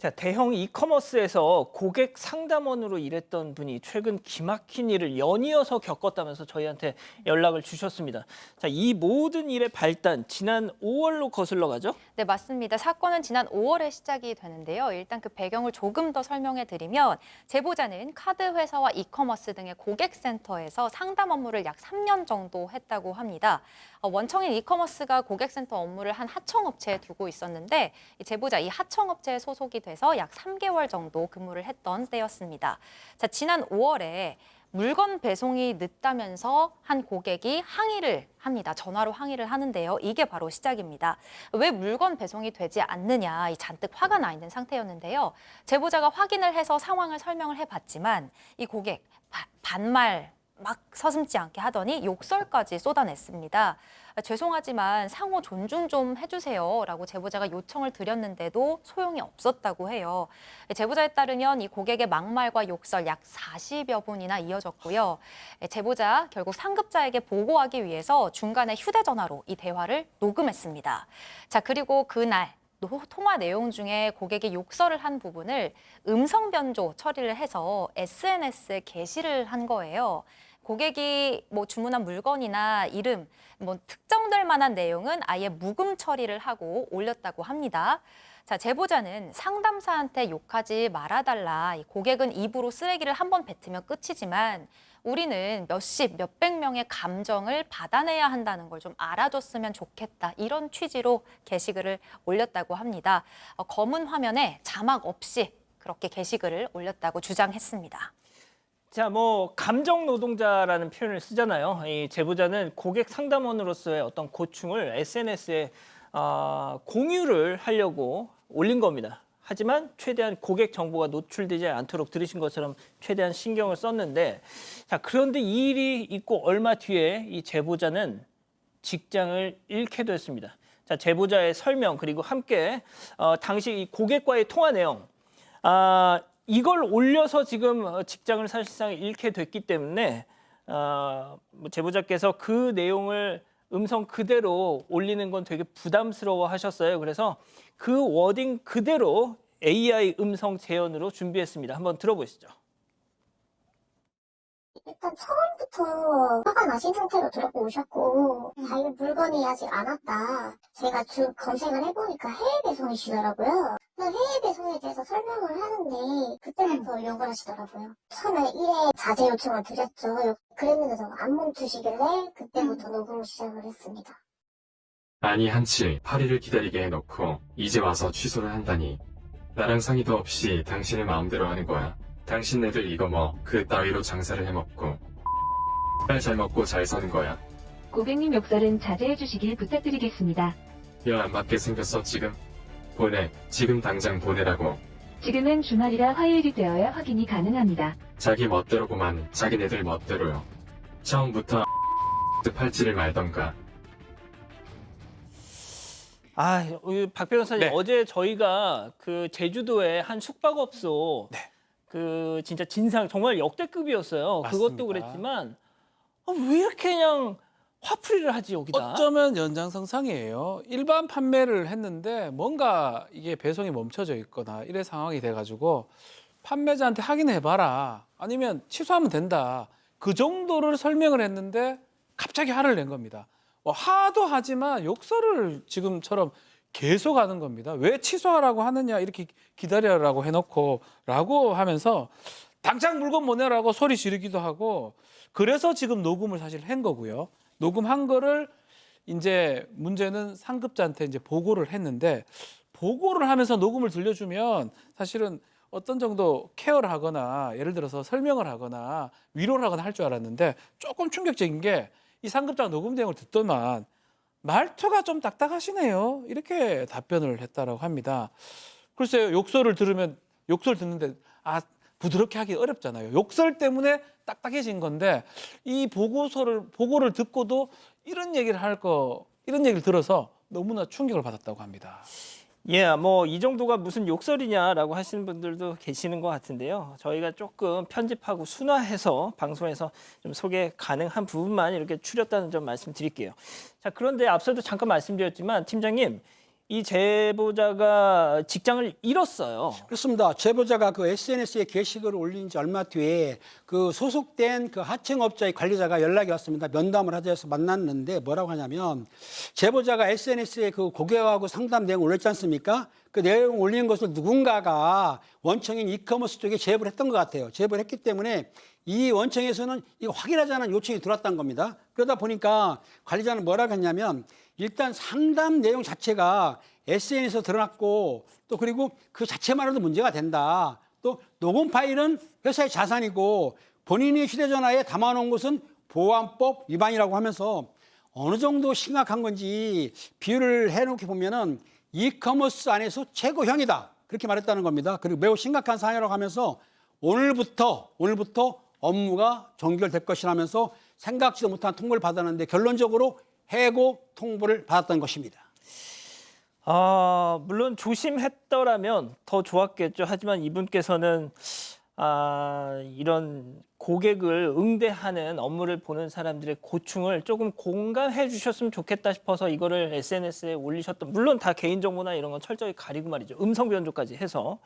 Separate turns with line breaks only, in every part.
자, 대형 이커머스에서 고객 상담원으로 일했던 분이 최근 기막힌 일을 연이어서 겪었다면서 저희한테 연락을 주셨습니다. 자, 이 모든 일의 발단, 지난 5월로 거슬러 가죠?
네, 맞습니다. 사건은 지난 5월에 시작이 되는데요. 일단 그 배경을 조금 더 설명해 드리면 제보자는 카드 회사와 이커머스 등의 고객센터에서 상담 업무를 약 3년 정도 했다고 합니다. 원청인 이커머스가 고객센터 업무를 한 하청업체에 두고 있었는데 이 제보자 이 하청업체에 소속이 돼서 약 3개월 정도 근무를 했던 때였습니다. 자, 지난 5월에 물건 배송이 늦다면서 한 고객이 항의를 합니다. 전화로 항의를 하는데요. 이게 바로 시작입니다. 왜 물건 배송이 되지 않느냐, 잔뜩 화가 나 있는 상태였는데요. 제보자가 확인을 해서 상황을 설명을 해봤지만 이 고객 반말 막 서슴지 않게 하더니 욕설까지 쏟아냈습니다. 죄송하지만 상호 존중 좀 해주세요 라고 제보자가 요청을 드렸는데도 소용이 없었다고 해요. 제보자에 따르면 이 고객의 막말과 욕설 약 40여 분이나 이어졌고요. 제보자 결국 상급자에게 보고하기 위해서 중간에 휴대전화로 이 대화를 녹음했습니다. 자, 그리고 그날 통화 내용 중에 고객이 욕설을 한 부분을 음성 변조 처리를 해서 SNS에 게시를 한 거예요. 고객이 주문한 물건이나 이름, 특정될 만한 내용은 아예 묵음 처리를 하고 올렸다고 합니다. 자, 제보자는 상담사한테 욕하지 말아달라. 고객은 입으로 쓰레기를 한 번 뱉으면 끝이지만 우리는 몇십, 몇백 명의 감정을 받아내야 한다는 걸 좀 알아줬으면 좋겠다. 이런 취지로 게시글을 올렸다고 합니다. 검은 화면에 자막 없이 그렇게 게시글을 올렸다고 주장했습니다.
자, 감정 노동자라는 표현을 쓰잖아요. 이 제보자는 고객 상담원으로서의 어떤 고충을 SNS에 공유를 하려고 올린 겁니다. 하지만 최대한 고객 정보가 노출되지 않도록 들으신 것처럼 최대한 신경을 썼는데, 자, 그런데 이 일이 있고 얼마 뒤에 이 제보자는 직장을 잃게 됐습니다. 자, 제보자의 설명 그리고 함께 당시 이 고객과의 통화 내용, 이걸 올려서 지금 직장을 사실상 잃게 됐기 때문에 제보자께서 그 내용을 음성 그대로 올리는 건 되게 부담스러워 하셨어요. 그래서 그 워딩 그대로 AI 음성 재현으로 준비했습니다. 한번 들어보시죠.
일단 처음부터 화가 나신 상태로 들어고 오셨고 자기 물건이 아직 안 왔다. 제가 검색을 해보니까 해외 배송이시더라고요. 해외 배송에 대해서 설명을 하는데 그때부터 욕을 하시더라고요. 처음에 1회 자제 요청을 드렸죠. 그랬는데도 안 멈추시길래 그때부터 녹음을 시작을 했습니다.
아니 한치 8일을 기다리게 해놓고 이제 와서 취소를 한다니. 나랑 상의도 없이 당신의 마음대로 하는 거야. 당신네들 이거 그 따위로 장사를 해먹고 잘 먹고 잘 사는 거야.
고객님 욕설은 자제해 주시길 부탁드리겠습니다.
여 안 맞게 생겼어 지금? 보내. 지금 당장 보내라고.
지금은 주말이라 화요일이 되어야 확인이 가능합니다.
자기 멋대로구만. 자기네들 멋대로요. 처음부터 팔찌를 말던가.
박 변호사님,
네.
어제 저희가 그 제주도의 한 숙박업소 그 진짜 진상 정말 역대급이었어요.
맞습니다.
그것도 그랬지만 왜 이렇게 그냥 화풀이를 하지 여기다?
어쩌면 연장선상이에요. 일반 판매를 했는데 뭔가 이게 배송이 멈춰져 있거나 이래 상황이 돼가지고 판매자한테 확인해봐라. 아니면 취소하면 된다. 그 정도를 설명을 했는데 갑자기 화를 낸 겁니다. 화도 하지만 욕설을 지금처럼 계속 하는 겁니다. 왜 취소하라고 하느냐 이렇게 기다려라고 해놓고 라고 하면서 당장 물건 보내라고 소리 지르기도 하고 그래서 지금 녹음을 사실 한 거고요. 녹음한 거를 이제 문제는 상급자한테 이제 보고를 했는데 보고를 하면서 녹음을 들려주면 사실은 어떤 정도 케어를 하거나 예를 들어서 설명을 하거나 위로를 하거나 할 줄 알았는데 조금 충격적인 게 이 상급자가 녹음 내용을 듣더만 말투가 좀 딱딱하시네요. 이렇게 답변을 했다라고 합니다. 글쎄요, 욕설을 듣는데 부드럽게 하기 어렵잖아요. 욕설 때문에 딱딱해진 건데 이 보고를 듣고도 이런 얘기를 들어서 너무나 충격을 받았다고 합니다.
예, 이 정도가 무슨 욕설이냐라고 하시는 분들도 계시는 것 같은데요. 저희가 조금 편집하고 순화해서 방송에서 좀 소개 가능한 부분만 이렇게 추렸다는 점 말씀드릴게요. 자, 그런데 앞서도 잠깐 말씀드렸지만 팀장님, 이 제보자가 직장을 잃었어요.
그렇습니다. 제보자가 그 SNS에 게시글을 올린 지 얼마 뒤에 그 소속된 그 하청업자의 관리자가 연락이 왔습니다. 면담을 하자 해서 만났는데 뭐라고 하냐면 제보자가 SNS에 그 고객하고 상담 내용 올렸지 않습니까? 그 내용 올린 것을 누군가가 원청인 이커머스 쪽에 제보를 했던 것 같아요. 제보를 했기 때문에 이 원청에서는 이거 확인하자는 요청이 들어왔던 겁니다. 그러다 보니까 관리자는 뭐라고 했냐면 일단 상담 내용 자체가 SNS에서 드러났고 또 그리고 그 자체만으로도 문제가 된다. 또 녹음 파일은 회사의 자산이고 본인이 휴대전화에 담아놓은 것은 보안법 위반이라고 하면서 어느 정도 심각한 건지 비유를 해놓게 보면은 이커머스 안에서 최고형이다. 그렇게 말했다는 겁니다. 그리고 매우 심각한 사안이라고 하면서 오늘부터 업무가 종결될 것이라면서 생각지도 못한 통보를 받았는데 결론적으로 해고 통보를 받았던 것입니다.
물론 조심했더라면 더 좋았겠죠. 하지만 이분께서는 이런 고객을 응대하는 업무를 보는 사람들의 고충을 조금 공감해 주셨으면 좋겠다 싶어서 이거를 SNS에 올리셨던, 물론 다 개인정보나 이런 건 철저히 가리고 말이죠. 음성 변조까지 해서.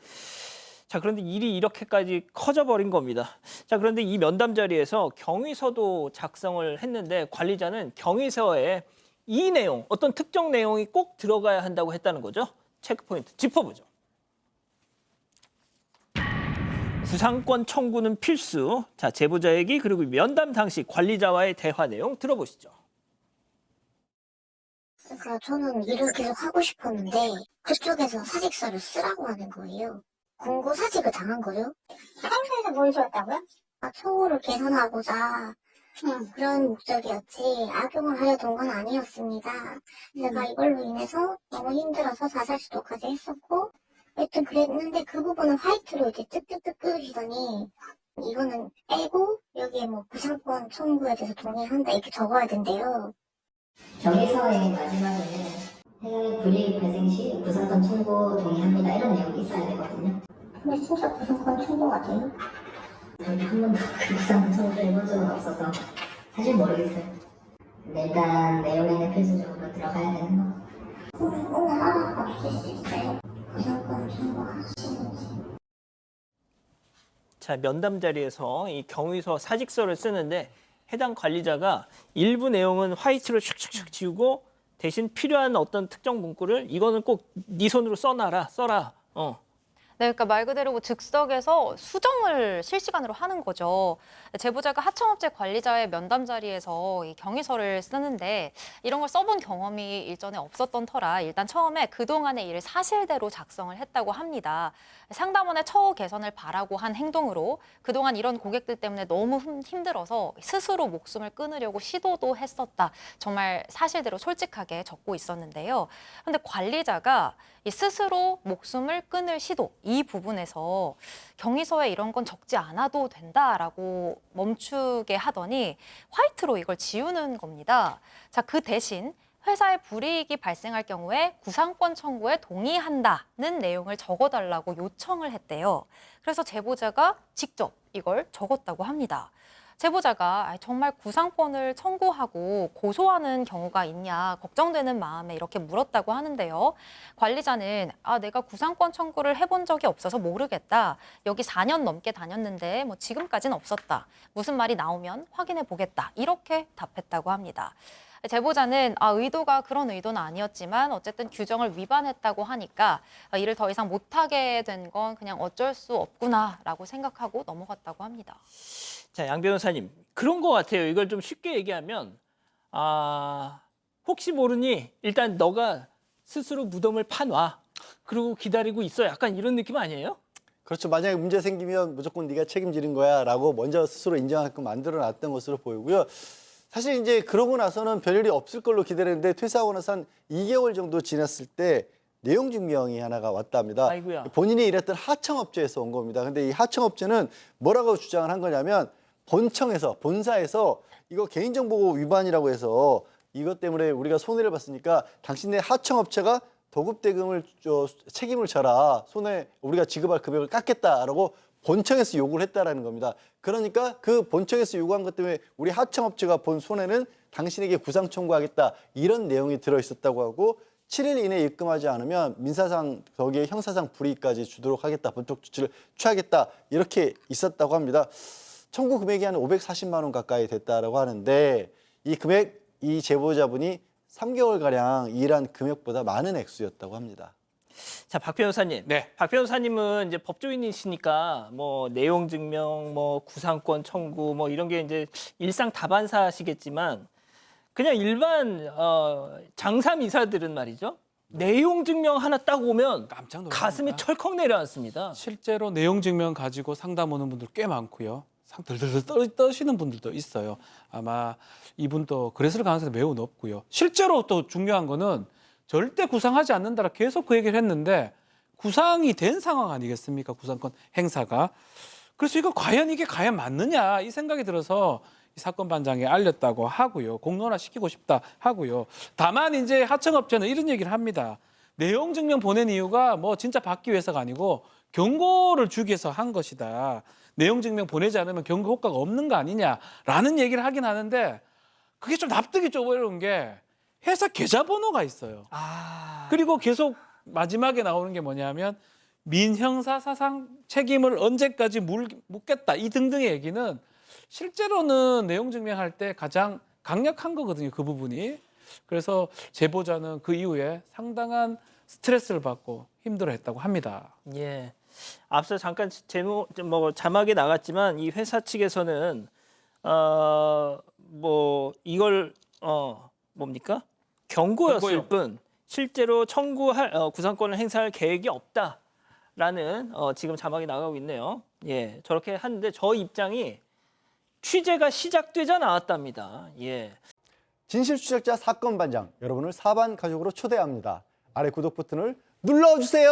자, 그런데 일이 이렇게까지 커져버린 겁니다. 자, 그런데 이 면담 자리에서 경위서도 작성을 했는데 관리자는 경위서에 이 내용, 어떤 특정 내용이 꼭 들어가야 한다고 했다는 거죠. 체크포인트 짚어보죠. 구상권 청구는 필수. 자, 제보자 얘기 그리고 면담 당시 관리자와의 대화 내용 들어보시죠.
그러니까 저는 일을 계속 하고 싶었는데 그쪽에서 사직서를 쓰라고 하는 거예요. 공고 사직을 당한 거죠. 회사에서 뭘 줬다고요? 처우를 개선하고자 그런 목적이었지 악용을 하려던 건 아니었습니다. 제가 이걸로 인해서 너무 힘들어서 자살 시도까지 했었고 하여튼 그랬는데 그 부분은 화이트로 이렇게 뜩뜩뜩 끄시더니 이거는 빼고 여기에 뭐 구상권 청구에 대해서 동의한다 이렇게 적어야 된대요.
경위서의 마지막에는 해당의 불이익 발생 시 구상권 청구 동의합니다 이런 내용이 있어야 되거든요.
근데 진짜 구상권 청구가 돼요?
저는 한 번도 그 구상권 청구를 해본 적은 없어서 사실 모르겠어요. 근데 일단 내용에는 필수적으로 들어가야 되는 거.
오늘 알아봐 주실 수 있어요? 구상권 청구하시는지.
자, 면담 자리에서 이 경위서 사직서를 쓰는데 해당 관리자가 일부 내용은 화이트로 슉슉슉 지우고 대신 필요한 어떤 특정 문구를 이거는 꼭 네 손으로 써라.
네, 그러니까 말 그대로 뭐 즉석에서 수정을 실시간으로 하는 거죠. 제보자가 하청업체 관리자의 면담 자리에서 이 경위서를 쓰는데 이런 걸 써본 경험이 일전에 없었던 터라 일단 처음에 그동안의 일을 사실대로 작성을 했다고 합니다. 상담원의 처우 개선을 바라고 한 행동으로 그동안 이런 고객들 때문에 너무 힘들어서 스스로 목숨을 끊으려고 시도도 했었다. 정말 사실대로 솔직하게 적고 있었는데요. 그런데 관리자가 이 스스로 목숨을 끊을 시도 이 부분에서 경위서에 이런 건 적지 않아도 된다라고 멈추게 하더니 화이트로 이걸 지우는 겁니다. 자, 그 대신 회사에 불이익이 발생할 경우에 구상권 청구에 동의한다는 내용을 적어달라고 요청을 했대요. 그래서 제보자가 직접 이걸 적었다고 합니다. 제보자가 정말 구상권을 청구하고 고소하는 경우가 있냐 걱정되는 마음에 이렇게 물었다고 하는데요. 관리자는 내가 구상권 청구를 해본 적이 없어서 모르겠다. 여기 4년 넘게 다녔는데 뭐 지금까지는 없었다. 무슨 말이 나오면 확인해 보겠다. 이렇게 답했다고 합니다. 제보자는 의도가 그런 의도는 아니었지만 어쨌든 규정을 위반했다고 하니까 일을 더 이상 못하게 된 건 그냥 어쩔 수 없구나라고 생각하고 넘어갔다고 합니다.
자, 양 변호사님, 그런 것 같아요. 이걸 좀 쉽게 얘기하면 혹시 모르니 일단 너가 스스로 무덤을 파놔. 그리고 기다리고 있어. 약간 이런 느낌 아니에요?
그렇죠. 만약에 문제 생기면 무조건 네가 책임지는 거야라고 먼저 스스로 인정하게끔 만들어놨던 것으로 보이고요. 사실 이제 그러고 나서는 별일이 없을 걸로 기다렸는데 퇴사하고 나서 한 2개월 정도 지났을 때 내용 증명이 하나가 왔답니다.
아이고야.
본인이 일했던 하청업체에서 온 겁니다. 근데 이 하청업체는 뭐라고 주장을 한 거냐면 본사에서 이거 개인정보 위반이라고 해서 이것 때문에 우리가 손해를 봤으니까 당신네 하청업체가 도급대금을 책임을 져라. 우리가 지급할 금액을 깎겠다라고 본청에서 요구를 했다라는 겁니다. 그러니까 그 본청에서 요구한 것 때문에 우리 하청업체가 본 손해는 당신에게 구상 청구하겠다. 이런 내용이 들어있었다고 하고 7일 이내에 입금하지 않으면 민사상 거기에 형사상 불이익까지 주도록 하겠다. 법적 조치를 취하겠다. 이렇게 있었다고 합니다. 청구 금액이 한 540만 원 가까이 됐다라고 하는데 이 금액, 이 제보자분이 3개월가량 일한 금액보다 많은 액수였다고 합니다.
자, 박 변호사님.
네.
박 변호사님은 이제 법조인이시니까 뭐 내용 증명, 뭐 구상권 청구, 뭐 이런 게 이제 일상 다반사시겠지만 그냥 일반 장사 미사들은 말이죠. 내용 증명 하나 딱 오면
깜짝 놀랍니다.
가슴이 철컥 내려앉습니다.
실제로 내용 증명 가지고 상담 오는 분들 꽤 많고요. 들들들 떠시는 분들도 있어요. 아마 이분도 그랬을 가능성이 매우 높고요. 실제로 또 중요한 거는 절대 구상하지 않는다라 계속 그 얘기를 했는데 구상이 된 상황 아니겠습니까? 구상권 행사가. 그래서 이거 과연 이게 맞느냐 이 생각이 들어서 이 사건 반장에 알렸다고 하고요. 공론화 시키고 싶다 하고요. 다만 이제 하청업체는 이런 얘기를 합니다. 내용 증명 보낸 이유가 뭐 진짜 받기 위해서가 아니고 경고를 주기 위해서 한 것이다. 내용 증명 보내지 않으면 경고 효과가 없는 거 아니냐라는 얘기를 하긴 하는데 그게 좀 납득이 좀 어려운 게 회사 계좌번호가 있어요. 그리고 계속 마지막에 나오는 게 뭐냐면 민형사 사상 책임을 언제까지 묻겠다 이 등등의 얘기는 실제로는 내용 증명할 때 가장 강력한 거거든요. 그 부분이. 그래서 제보자는 그 이후에 상당한 스트레스를 받고 힘들어했다고 합니다.
예. 앞서 잠깐 자막에 나갔지만 이 회사 측에서는 뭐 이걸 뭡니까? 경고였을
경고요.
뿐 실제로 청구할 구상권을 행사할 계획이 없다라는 지금 자막이 나가고 있네요. 예. 저렇게 하는데 저 입장이 취재가 시작되자 나왔답니다. 예.
진실 추적자 사건 반장, 여러분을 사반 가족으로 초대합니다. 아래 구독 버튼을 눌러주세요.